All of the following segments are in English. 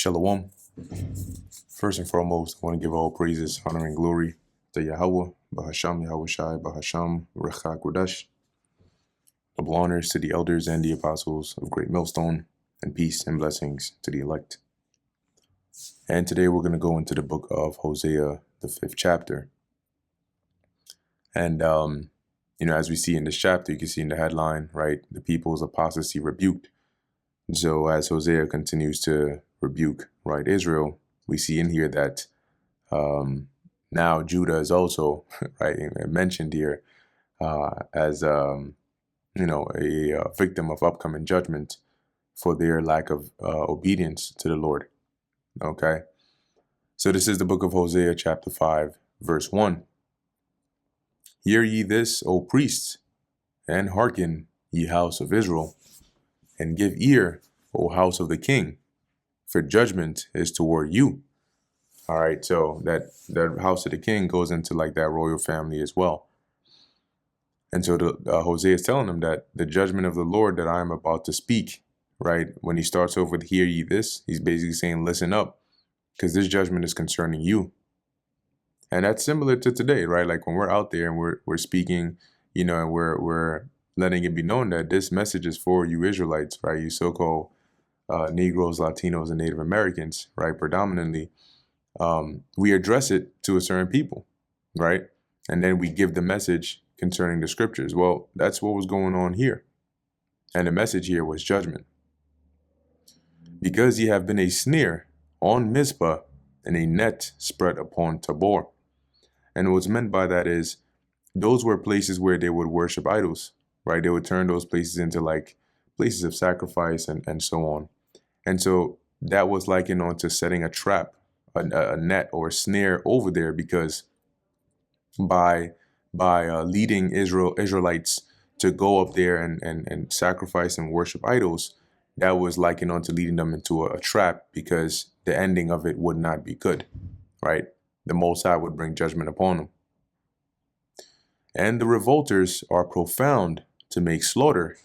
Shalom. First and foremost, I want to give all praises, honor, and glory to Yahweh, Bahasham Yahweh Shai, Bahasham Recha Kodesh. Double honors to the elders and the apostles of Great Millstone, and peace and blessings to the elect. And today we're going to go into the book of Hosea, the 5th chapter. And, as we see in this chapter, you can see in the headline, right, the people's apostasy rebuked. So as Hosea continues to rebuke, right, Israel, we see in here that now Judah is also, right, mentioned here as, a victim of upcoming judgment for their lack of obedience to the Lord. Okay. So this is the book of Hosea, chapter 5, verse 1. Hear ye this, O priests, and hearken, ye house of Israel, and give ear, O house of the king, for judgment is toward you. All right, so that house of the king goes into like that royal family as well. And so Hosea is telling them that the judgment of the Lord that I am about to speak, right, when he starts off with hear ye this, he's basically saying, listen up, because this judgment is concerning you. And that's similar to today, right? Like when we're out there and we're speaking, and we're letting it be known that this message is for you Israelites, right? You so-called Negroes, Latinos, and Native Americans, right? Predominantly, we address it to a certain people, right? And then we give the message concerning the scriptures. Well, that's what was going on here. And the message here was judgment. Because ye have been a snare on Mizpah and a net spread upon Tabor. And what's meant by that is those were places where they would worship idols, right? They would turn those places into like places of sacrifice and so on. And so that was likened on to setting a trap, a net or a snare over there, because by leading Israelites to go up there and sacrifice and worship idols, that was likened on to leading them into a trap, because the ending of it would not be good, right? The Most High would bring judgment upon them. And the revolters are profound to make slaughter.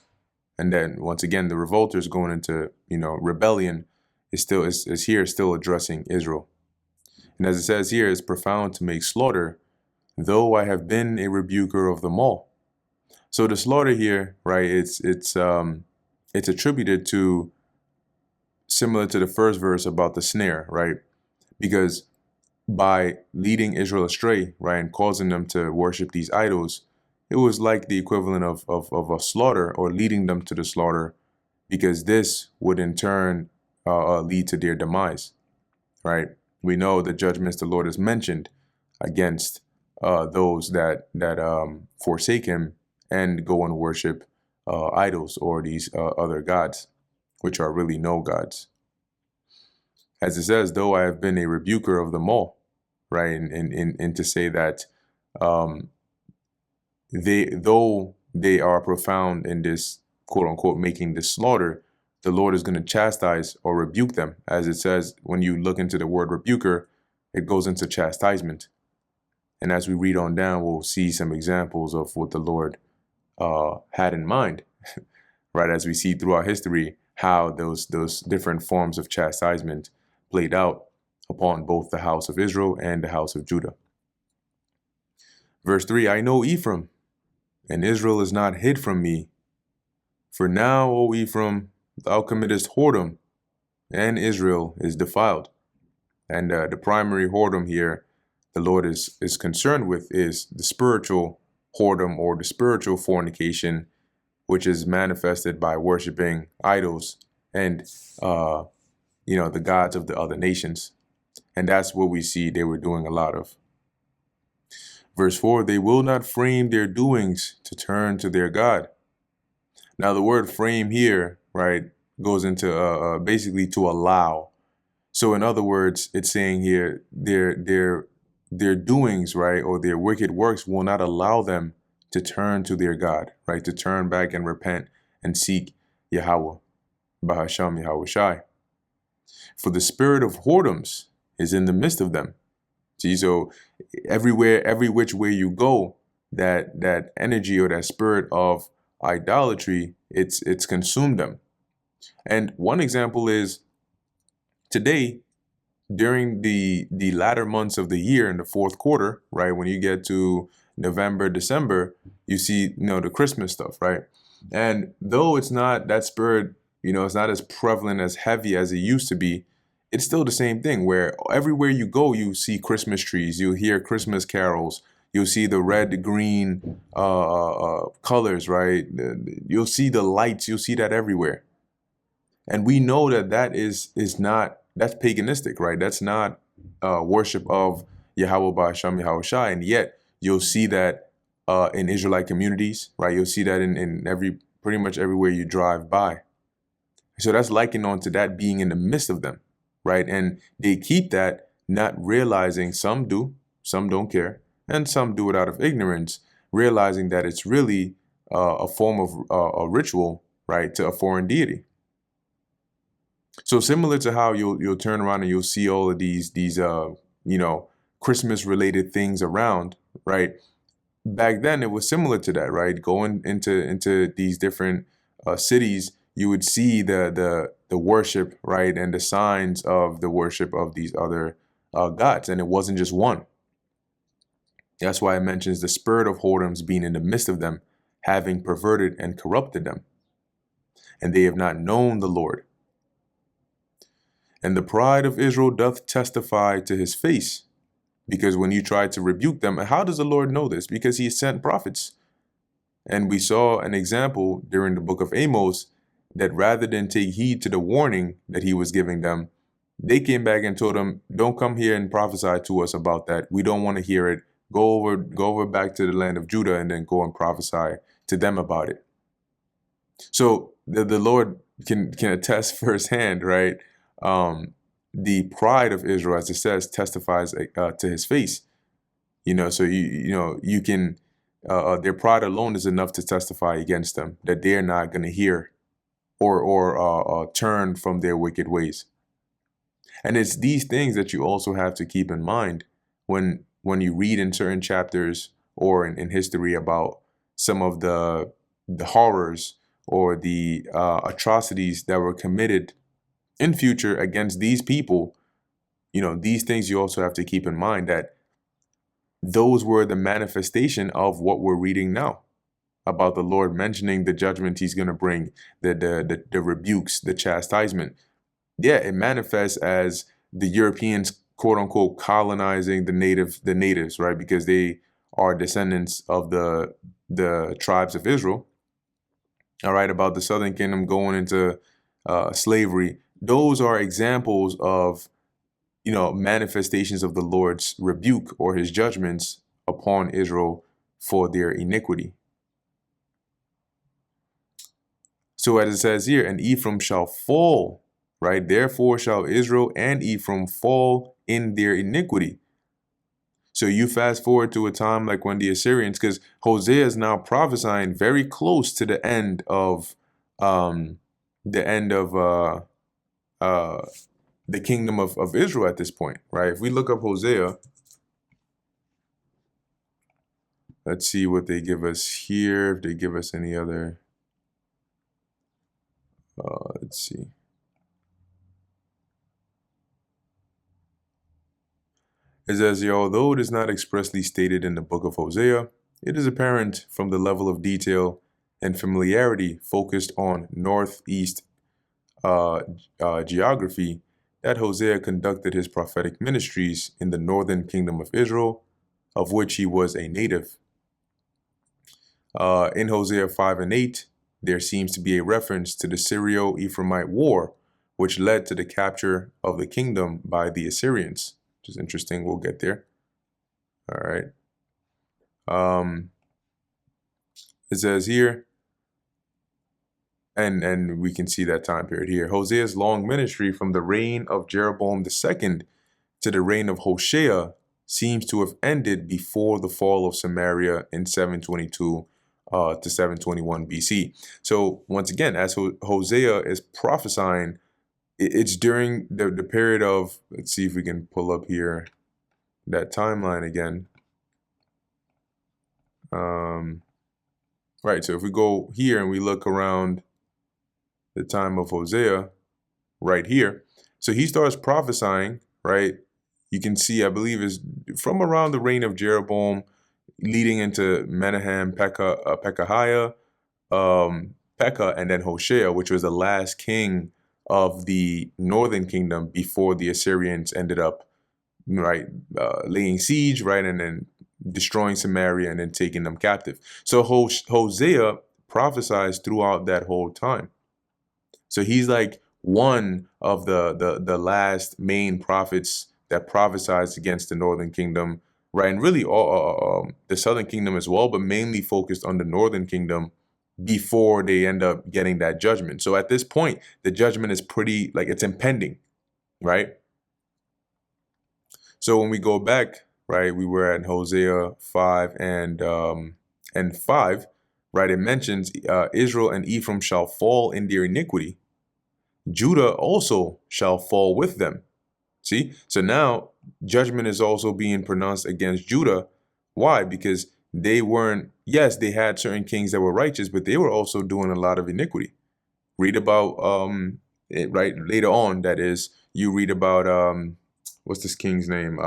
And then once again, the revolters going into, rebellion is still addressing Israel. And as it says here, it's profound to make slaughter, though I have been a rebuker of them all. So the slaughter here, right, it's attributed to, similar to the first verse about the snare, right? Because by leading Israel astray, right, and causing them to worship these idols, it was like the equivalent of a slaughter, or leading them to the slaughter, because this would in turn lead to their demise, right? We know the judgments the Lord has mentioned against those that forsake him and go and worship idols or these other gods, which are really no gods. As it says, though I have been a rebuker of them all, right? And to say that though they are profound in this, quote unquote, making this slaughter, the Lord is going to chastise or rebuke them. As it says, when you look into the word rebuker, it goes into chastisement. And as we read on down, we'll see some examples of what the Lord had in mind, right? As we see throughout history, how those different forms of chastisement played out upon both the house of Israel and the house of Judah. Verse 3, I know Ephraim, and Israel is not hid from me. For now, O Ephraim, thou committest whoredom, and Israel is defiled. And the primary whoredom here the Lord is concerned with is the spiritual whoredom, or the spiritual fornication, which is manifested by worshiping idols and, the gods of the other nations. And that's what we see they were doing a lot of. Verse 4, they will not frame their doings to turn to their God. Now, the word frame here, right, goes into basically to allow. So in other words, it's saying here their doings, right, or their wicked works will not allow them to turn to their God, right, to turn back and repent and seek Yahweh, Bahasham Yahweh Shai. For the spirit of whoredoms is in the midst of them. See, so everywhere, every which way you go, that energy or that spirit of idolatry, it's consumed them. And one example is Today, during the latter months of the year in the fourth quarter, right, when you get to November, December, you see, the Christmas stuff, right? And though it's not that spirit, it's not as prevalent, as heavy as it used to be, it's still the same thing where everywhere you go, you see Christmas trees, you hear Christmas carols, you'll see the red, green colors, right? You'll see the lights, you'll see that everywhere. And we know that is not, that's paganistic, right? That's not worship of Yahweh Ba'Hasham Yahweh Shai. And yet you'll see that in Israelite communities, right? You'll see that in pretty much everywhere you drive by. So that's likened on to that being in the midst of them, right? And they keep that, not realizing, some do, some don't care, and some do it out of ignorance, realizing that it's really a form of a ritual, right, to a foreign deity. So similar to how you'll turn around and you'll see all of these Christmas related things around, right? Back then it was similar to that, right? Going into these different cities, you would see the worship, right, and the signs of the worship of these other gods, and it wasn't just one. That's why it mentions the spirit of whoredoms being in the midst of them, having perverted and corrupted them, and they have not known the Lord. And the pride of Israel doth testify to his face, because when you try to rebuke them, and how does the Lord know this? Because he sent prophets. And we saw an example during the book of Amos that rather than take heed to the warning that he was giving them, they came back and told him, don't come here and prophesy to us about that. We don't want to hear it. Go over back to the land of Judah and then go and prophesy to them about it. So the Lord can attest firsthand, right? The pride of Israel, as it says, testifies to his face. So you can, their pride alone is enough to testify against them, that they're not going to hear or turn from their wicked ways. And it's these things that you also have to keep in mind when you read in certain chapters or in history about some of the horrors or the atrocities that were committed in future against these people. These things you also have to keep in mind, that those were the manifestation of what we're reading now about the Lord mentioning the judgment he's going to bring, the rebukes, the chastisement. Yeah, it manifests as the Europeans, quote unquote, colonizing the natives, right? Because they are descendants of the tribes of Israel. All right, about the southern kingdom going into slavery. Those are examples of manifestations of the Lord's rebuke or his judgments upon Israel for their iniquity. So as it says here, and Ephraim shall fall, right? Therefore shall Israel and Ephraim fall in their iniquity. So you fast forward to a time like when the Assyrians, because Hosea is now prophesying very close to the end of the kingdom of Israel at this point, right? If we look up Hosea, let's see what they give us here. If they give us any other, let's see. It says, although it is not expressly stated in the book of Hosea, it is apparent from the level of detail and familiarity focused on northeast geography that Hosea conducted his prophetic ministries in the northern kingdom of Israel, of which he was a native. In Hosea 5 and 8, there seems to be a reference to the Syro-Ephraimite War, which led to the capture of the kingdom by the Assyrians, which is interesting. We'll get there. All right. It says here, and we can see that time period here. Hosea's long ministry from the reign of Jeroboam II to the reign of Hosea seems to have ended before the fall of Samaria in 722 to 721 BC. So once again, as Hosea is prophesying, it's during the period of, let's see if we can pull up here that timeline again. Right, so if we go here and we look around the time of Hosea right here, So he starts prophesying, right? You can see, I believe, is from around the reign of Jeroboam, leading into Menahem, Pekahiah, Pekah, and then Hosea, which was the last king of the northern kingdom before the Assyrians ended up, right, laying siege, right, and then destroying Samaria and then taking them captive. So Hosea prophesies throughout that whole time. So he's like one of the last main prophets that prophesies against the northern kingdom, right? And really all the southern kingdom as well, but mainly focused on the northern kingdom before they end up getting that judgment. So at this point, the judgment is pretty, like, it's impending, right? So when we go back, right, we were at Hosea 5 and 5, right? It mentions Israel and Ephraim shall fall in their iniquity. Judah also shall fall with them. See? So now judgment is also being pronounced against Judah. Why? Because they weren't, yes, they had certain kings that were righteous, but they were also doing a lot of iniquity. Read about it, right, later on, that is, you read about what's this king's name?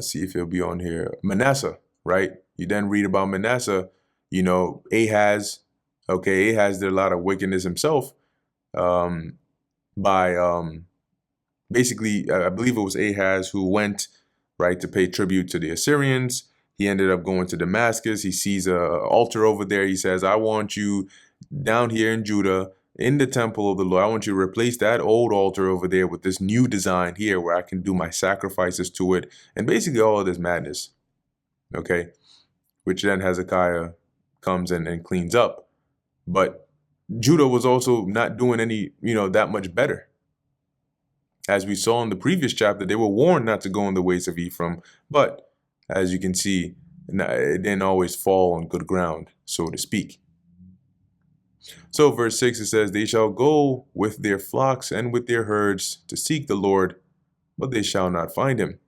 See if it'll be on here. Manasseh, right? You then read about Manasseh, Ahaz. Okay, Ahaz did a lot of wickedness himself, by basically, I believe it was Ahaz who went, right, to pay tribute to the Assyrians. He ended up going to Damascus. He sees a altar over there. He says, I want you down here in Judah, in the temple of the Lord. I want you to replace that old altar over there with this new design here where I can do my sacrifices to it. And basically all of this madness, okay, which then Hezekiah comes in and cleans up. But Judah was also not doing any, that much better. As we saw in the previous chapter, they were warned not to go in the ways of Ephraim. But as you can see, it didn't always fall on good ground, so to speak. So verse 6, it says, they shall go with their flocks and with their herds to seek the Lord, but they shall not find him.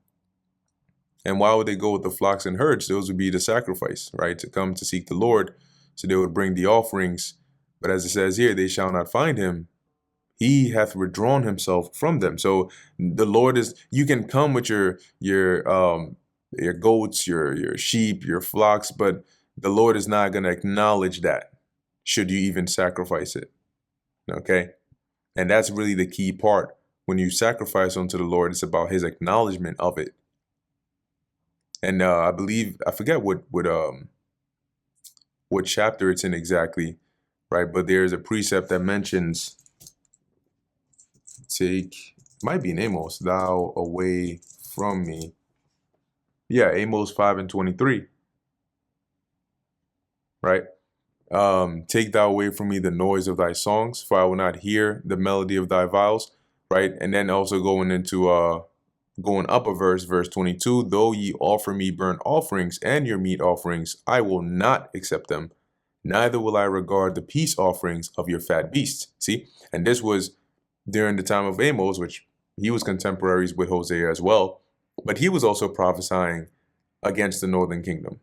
And why would they go with the flocks and herds? Those would be the sacrifice, right? To come to seek the Lord. So they would bring the offerings. But as it says here, they shall not find him. He hath withdrawn himself from them. So the Lord is, you can come with your goats, your sheep, your flocks, but the Lord is not going to acknowledge that, should you even sacrifice it. Okay? And that's really the key part. When you sacrifice unto the Lord, it's about his acknowledgement of it. And I believe, I forget what chapter it's in exactly, right? But there's a precept that mentions, might be in Amos, thou away from me. Yeah, Amos 5 and 23, right? Take thou away from me the noise of thy songs, for I will not hear the melody of thy viols, right? And then also going up a verse 22, though ye offer me burnt offerings and your meat offerings, I will not accept them, neither will I regard the peace offerings of your fat beasts. See, and this was during the time of Amos, which he was contemporaries with Hosea as well, but he was also prophesying against the northern kingdom.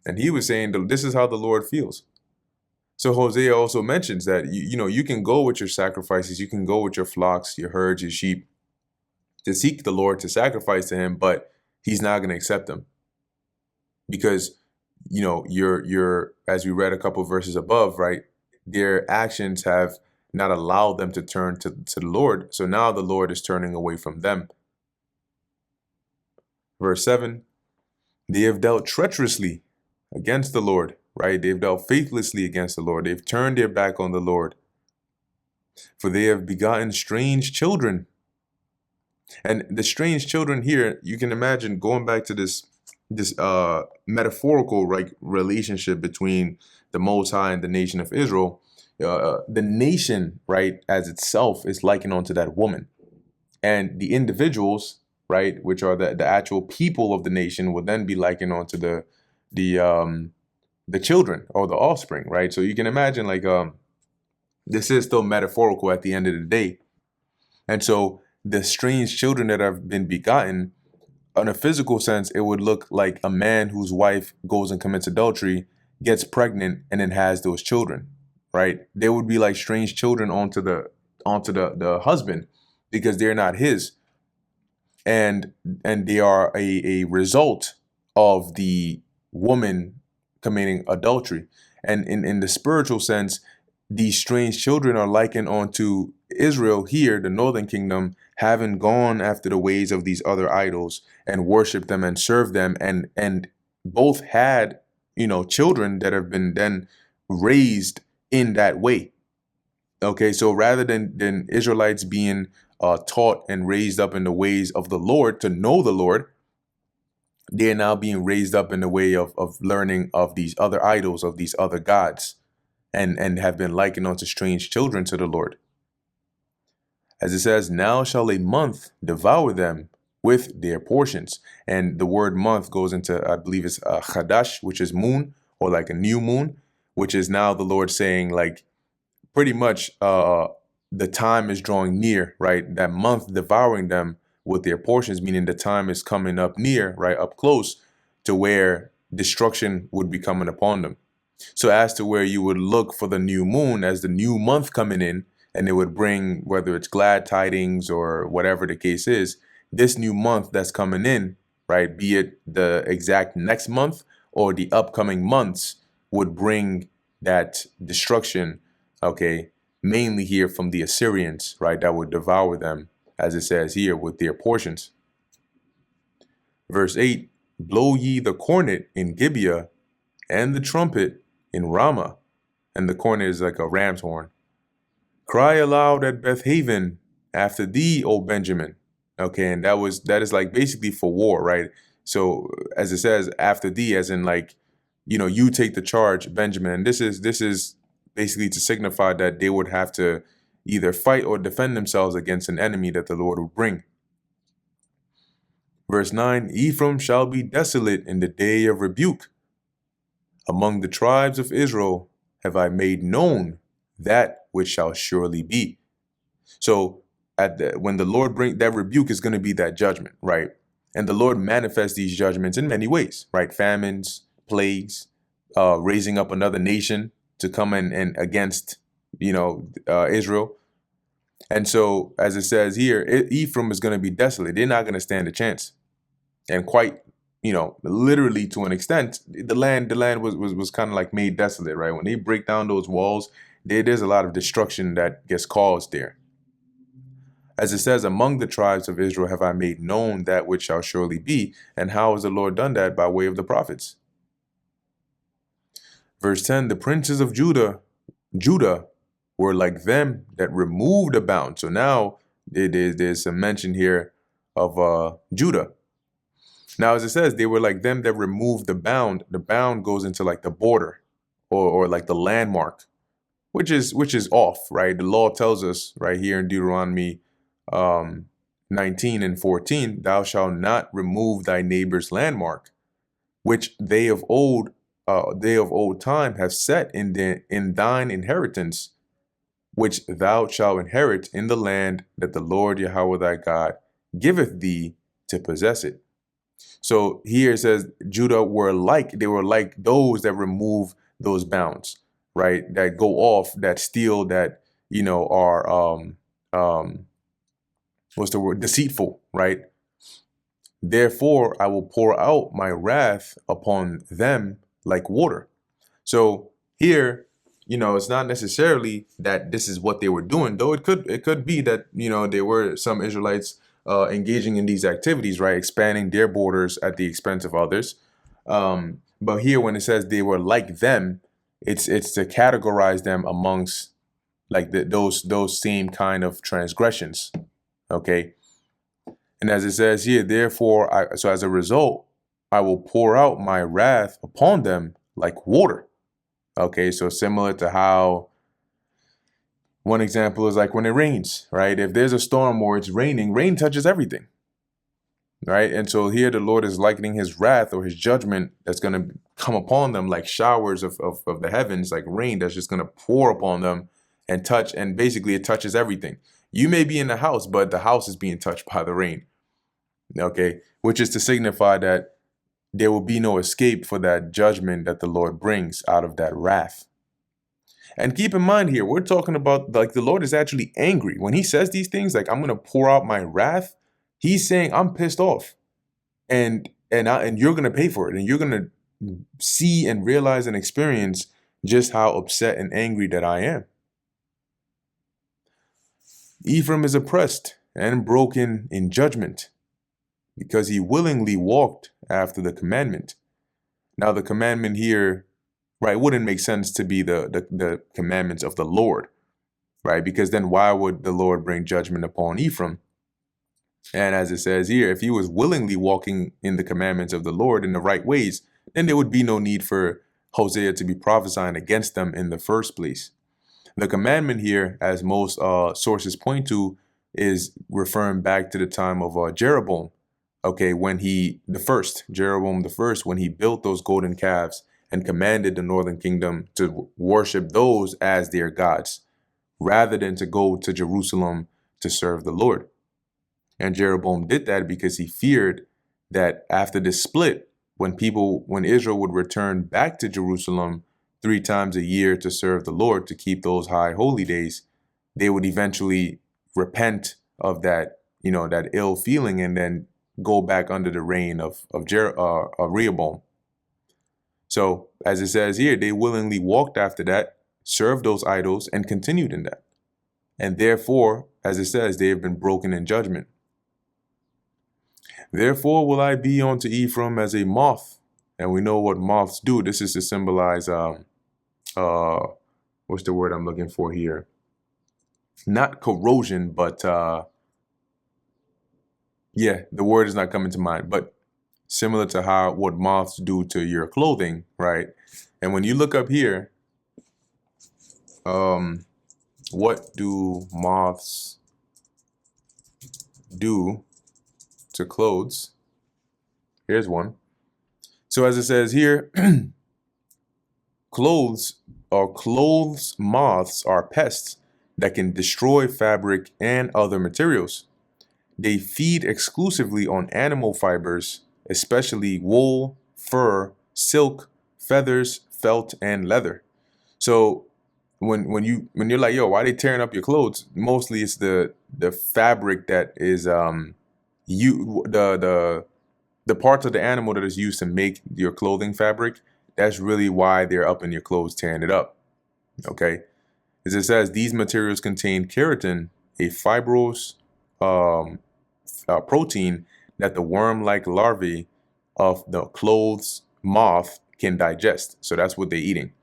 And he was saying, this is how the Lord feels. So Hosea also mentions that, you can go with your sacrifices, you can go with your flocks, your herds, your sheep, to seek the Lord, to sacrifice to him, but he's not going to accept them. Because, you're, as we read a couple of verses above, right, their actions have not allowed them to turn to the Lord. So now the Lord is turning away from them. Verse 7, they have dealt treacherously against the Lord, right? They've dealt faithlessly against the Lord. They've turned their back on the Lord. For they have begotten strange children. And the strange children here, you can imagine going back to this metaphorical, relationship between the Most High and the nation of Israel. The nation, right, as itself is likened unto that woman, and the individuals, right, which are the actual people of the nation, will then be likened onto the children or the offspring, right? So you can imagine, this is still metaphorical at the end of the day. And so the strange children that have been begotten, in a physical sense, it would look like a man whose wife goes and commits adultery, gets pregnant, and then has those children, right? They would be like strange children onto the husband. because they're not his, and they are a result of the woman committing adultery. And in the spiritual sense, these strange children are likened onto Israel here, the northern kingdom, having gone after the ways of these other idols and worshiped them and served them, and both had, children that have been then raised in that way. Okay, so rather than Israelites being taught and raised up in the ways of the Lord to know the Lord, they are now being raised up in the way of learning of these other idols, of these other gods, and have been likened unto strange children to the Lord. As it says, now shall a month devour them with their portions. And the word month goes into, I believe it's Chadash, which is moon, or like a new moon, which is now the Lord saying, like, pretty much the time is drawing near, right? That month devouring them with their portions, meaning the time is coming up near, right, up close to where destruction would be coming upon them. So as to where you would look for the new moon as the new month coming in, and it would bring, whether it's glad tidings or whatever the case is, this new month that's coming in, right, be it the exact next month or the upcoming months, would bring that destruction, okay, mainly here from the Assyrians, right, that would devour them, as it says here, with their portions. Verse 8, blow ye the cornet in Gibeah and the trumpet in Ramah. And the cornet is like a ram's horn. Cry aloud at Beth Haven after thee, O Benjamin. Okay, and that is like basically for war, right? So as it says, after thee, as in like, you take the charge, Benjamin. And this is basically to signify that they would have to either fight or defend themselves against an enemy that the Lord would bring. Verse 9, Ephraim shall be desolate in the day of rebuke. Among the tribes of Israel have I made known that which shall surely be. So when the Lord brings that rebuke, is going to be that judgment, right? And the Lord manifests these judgments in many ways, right? Famines, plagues, raising up another nation to come in and against, Israel. And so, as it says here, Ephraim is going to be desolate. They're not going to stand a chance. And quite, literally to an extent, the land was kind of like made desolate, right? When they break down those walls, there's a lot of destruction that gets caused there. As it says, among the tribes of Israel have I made known that which shall surely be. And how has the Lord done that? By way of the prophets. Verse 10, the princes of Judah were like them that removed a bound. So now there's some mention here of Judah. Now, as it says, they were like them that removed the bound. The bound goes into like the border or like the landmark, which is off, right? The law tells us right here in Deuteronomy 19 and 14, thou shalt not remove thy neighbor's landmark, which they of old time have set in thine inheritance, which thou shalt inherit in the land that the Lord Yahweh thy God giveth thee to possess it. So here it says Judah were like those that remove those bounds, right? That go off, that steal, that are what's the word? Deceitful, right? Therefore I will pour out my wrath upon them like water. So here, it's not necessarily that this is what they were doing, though it could be that, there were some Israelites engaging in these activities, right? Expanding their borders at the expense of others. But here, when it says they were like them, it's to categorize them amongst like those same kind of transgressions. Okay. And as it says here, therefore, so as a result, I will pour out my wrath upon them like water. Okay. So similar to how one example is like when it rains, right? If there's a storm or it's raining, rain touches everything, right? And so here the Lord is likening his wrath or his judgment that's going to come upon them like showers of the heavens, like rain that's just going to pour upon them and touch. And basically it touches everything. You may be in the house, but the house is being touched by the rain, okay? Which is to signify that there will be no escape for that judgment that the Lord brings out of that wrath. And keep in mind here, we're talking about like the Lord is actually angry. When he says these things, like I'm gonna pour out my wrath, he's saying I'm pissed off. And you're gonna pay for it. And you're gonna see and realize and experience just how upset and angry that I am. Ephraim is oppressed and broken in judgment, because he willingly walked after the commandment. Now, the commandment here, right, wouldn't make sense to be the commandments of the Lord, right? Because then why would the Lord bring judgment upon Ephraim? And as it says here, if he was willingly walking in the commandments of the Lord in the right ways, then there would be no need for Hosea to be prophesying against them in the first place. The commandment here, as most sources point to, is referring back to the time of Jeroboam. Okay, when Jeroboam the first, when he built those golden calves and commanded the northern kingdom to worship those as their gods, rather than to go to Jerusalem to serve the Lord. And Jeroboam did that because he feared that after this split, when Israel would return back to Jerusalem 3 times a year to serve the Lord, to keep those high holy days, they would eventually repent of that, that ill feeling, and then go back under the reign of Rehoboam. So as it says here, they willingly walked after that, served those idols, and continued in that. And therefore, as it says, they have been broken in judgment. Therefore will I be unto Ephraim as a moth. And we know what moths do. This is to symbolize, what's the word I'm looking for here? Not corrosion, but, yeah, the word is not coming to mind, but similar to what moths do to your clothing, right? And when you look up here, what do moths do to clothes? Here's one. So as it says here, clothes moths are pests that can destroy fabric and other materials. They feed exclusively on animal fibers, especially wool, fur, silk, feathers, felt, and leather. So when you're like, yo, why are they tearing up your clothes? Mostly it's the fabric that is the parts of the animal that is used to make your clothing fabric. That's really why they're up in your clothes tearing it up. Okay, as it says, these materials contain keratin, a fibrous protein that the worm-like larvae of the clothes moth can digest. So that's what they're eating.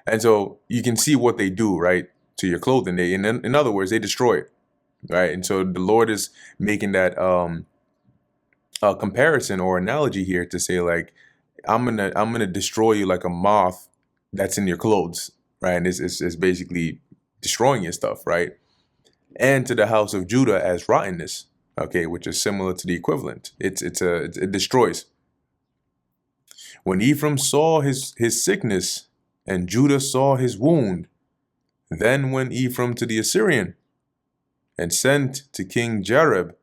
And so you can see what they do, right, to your clothing. They, in other words, they destroy it, right? And so the Lord is making that comparison or analogy here to say, like, I'm gonna destroy you like a moth that's in your clothes, right? And it's basically destroying your stuff, right? And to the house of Judah as rottenness, okay, which is similar to the equivalent. It destroys. When Ephraim saw his sickness and Judah saw his wound, then went Ephraim to the Assyrian and sent to King Jareb,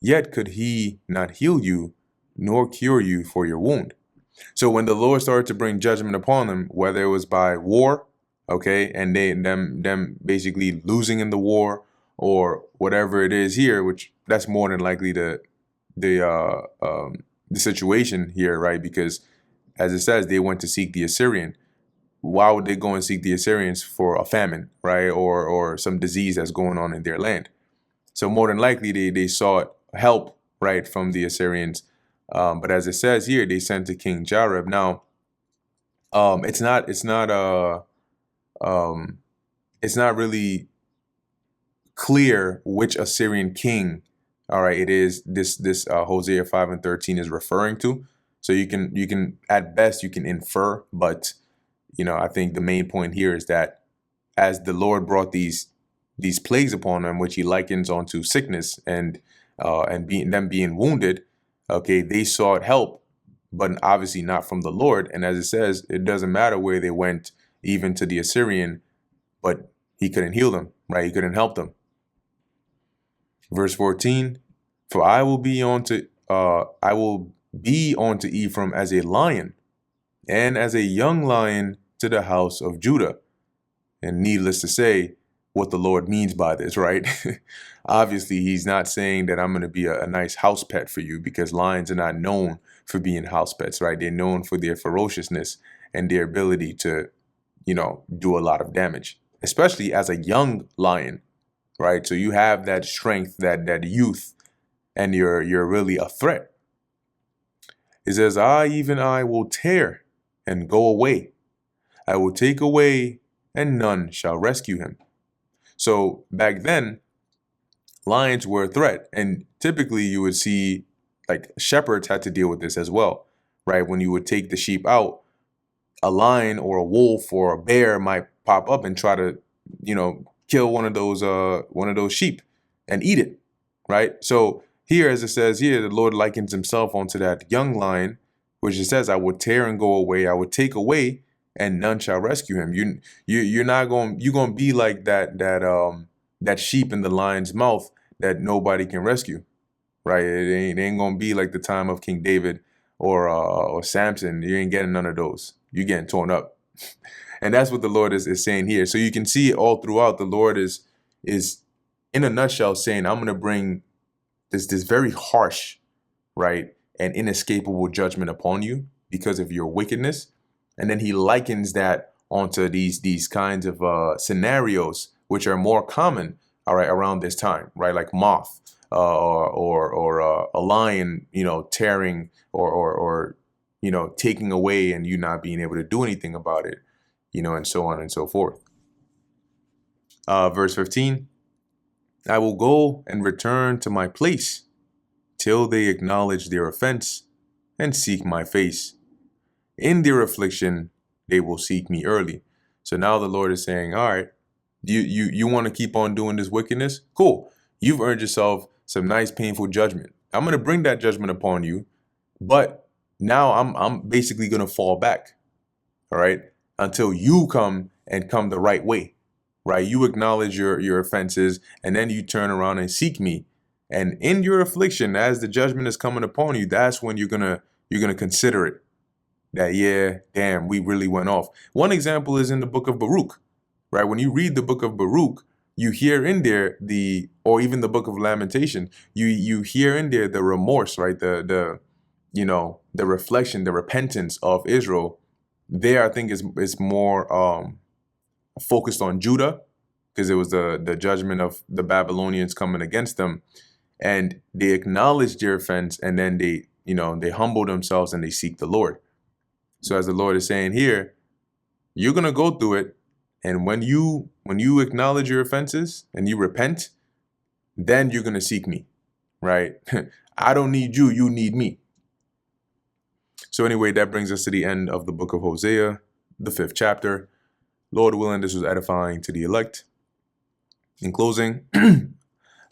yet could he not heal you, nor cure you for your wound. So when the Lord started to bring judgment upon them, whether it was by war, okay, and them basically losing in the war, or whatever it is here, which that's more than likely the situation here, right? Because as it says, they went to seek the Assyrian. Why would they go and seek the Assyrians? For a famine, right? Or some disease that's going on in their land. So more than likely they sought help, right, from the Assyrians. But as it says here, they sent to King Jareb. Now, it's not really clear which Assyrian king, all right, it is this Hosea 5:13 is referring to. So you can at best you can infer, but I think the main point here is that as the Lord brought these plagues upon them, which he likens onto sickness and being wounded, okay, they sought help, but obviously not from the Lord. And as it says, it doesn't matter where they went, even to the Assyrian, but he couldn't heal them, right? He couldn't help them. Verse 14, for I will be unto Ephraim as a lion, and as a young lion to the house of Judah. And needless to say, what the Lord means by this, right? Obviously, he's not saying that I'm going to be a nice house pet for you, because lions are not known for being house pets, right? They're known for their ferociousness and their ability to, do a lot of damage, especially as a young lion, right? So you have that strength, that youth, and you're really a threat. It says, I will tear and go away. I will take away, and none shall rescue him. So back then, lions were a threat. And typically you would see, like, shepherds had to deal with this as well, right? When you would take the sheep out, a lion or a wolf or a bear might pop up and try to, kill one of those sheep and eat it, right? So here, as it says here, the Lord likens himself onto that young lion, which it says, I would tear and go away, I would take away, and none shall rescue him. You're not going, you're going to be like that sheep in the lion's mouth that nobody can rescue, right? It ain't going to be like the time of King David or Samson. You ain't getting none of those. You're getting torn up. And that's what the Lord is saying here. So you can see all throughout, the Lord is in a nutshell saying, I'm going to bring this very harsh, right, and inescapable judgment upon you because of your wickedness. And then he likens that onto these kinds of scenarios, which are more common, all right, around this time, right? Like moth or a lion, tearing or taking away, and you not being able to do anything about it, and so on and so forth. Verse 15, I will go and return to my place till they acknowledge their offense and seek my face. In their affliction, they will seek me early. So now the Lord is saying, all right, you want to keep on doing this wickedness? Cool. You've earned yourself some nice, painful judgment. I'm going to bring that judgment upon you, but now I'm basically going to fall back, all right, until you come the right way, right? You acknowledge your offenses, and then you turn around and seek me. And in your affliction, as the judgment is coming upon you, that's when you're gonna consider it. That, yeah, damn, we really went off. One example is in the book of Baruch, right? When you read the book of Baruch, you hear in there or even the book of Lamentation, you hear in there the remorse, right? The reflection, the repentance of Israel. There, I think is more focused on Judah, because it was the judgment of the Babylonians coming against them, and they acknowledge their offense, and then they humble themselves and they seek the Lord. So as the Lord is saying here, you're going to go through it. And when you acknowledge your offenses and you repent, then you're going to seek me, right? I don't need you. You need me. So anyway, that brings us to the end of the book of Hosea, the 5th chapter. Lord willing, this was edifying to the elect. In closing, I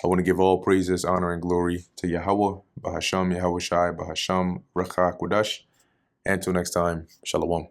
want to give all praises, honor, and glory to Yahweh, Bahasham, Yahweh Shai, Bahasham, Rakha, Kudash. Until next time, Shalom.